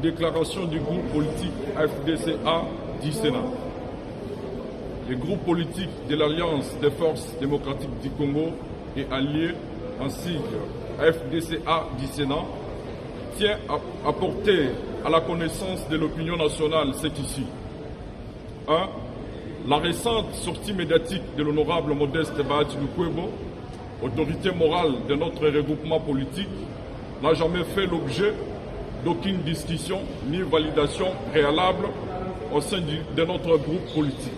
Déclaration du groupe politique FDCA du Sénat. Le groupe politique de l'Alliance des forces démocratiques du Congo et alliés, en sigle FDCA du Sénat, tient à porter à la connaissance de l'opinion nationale ce qu'ici. 1. La récente sortie médiatique de l'honorable Modeste Bahati Lukwebo, autorité morale de notre regroupement politique, n'a jamais fait l'objet d'aucune discussion ni validation préalable au sein de notre groupe politique.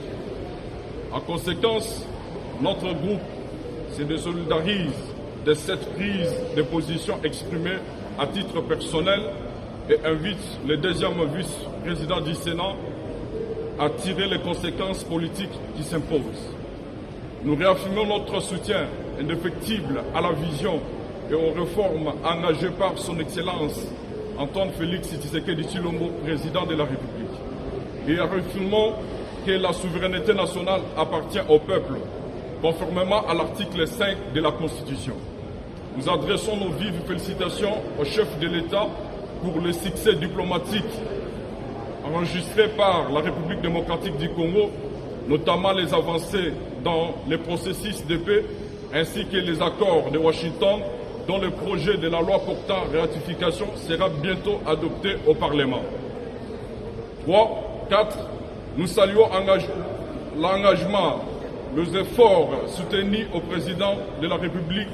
En conséquence, notre groupe se désolidarise de cette prise de position exprimée à titre personnel et invite le deuxième vice-président du Sénat à tirer les conséquences politiques qui s'imposent. Nous réaffirmons notre soutien indéfectible à la vision et aux réformes engagées par son Excellence Antoine Félix Tshisekedi Tshilombo, président de la République. Et réaffirmons que la souveraineté nationale appartient au peuple, conformément à l'article 5 de la Constitution. Nous adressons nos vives félicitations au chef de l'État pour le succès diplomatique enregistré par la République démocratique du Congo, notamment les avancées dans les processus de paix ainsi que les accords de Washington, dont le projet de la loi portant ratification sera bientôt adopté au Parlement. 4. Nous saluons l'engagement, les efforts soutenus au président de la République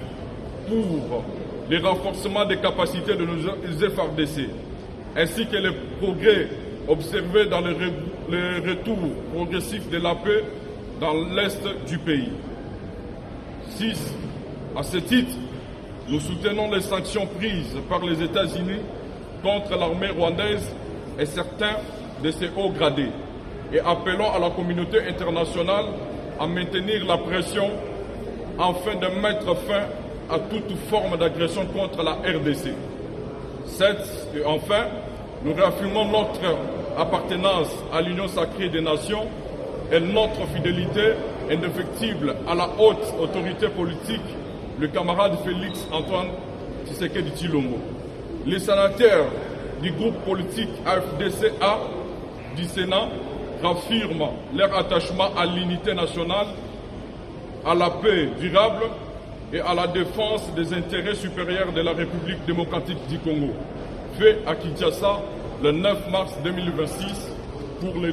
pour le renforcement des capacités de nos FARDC, ainsi que les progrès observés dans le retour progressif de la paix dans l'est du pays. 6. À ce titre, nous soutenons les sanctions prises par les États-Unis contre l'armée rwandaise et certains de ses hauts gradés et appelons à la communauté internationale à maintenir la pression afin de mettre fin à toute forme d'agression contre la RDC. 7. Et enfin, nous réaffirmons notre appartenance à l'Union sacrée des nations et notre fidélité indéfectible à la haute autorité politique, le camarade Félix Antoine Tshisekedi Tshilombo. Les sénateurs du groupe politique FDCA du Sénat réaffirment leur attachement à l'unité nationale, à la paix durable et à la défense des intérêts supérieurs de la République démocratique du Congo. Fait à Kinshasa le 9 mars 2026 pour les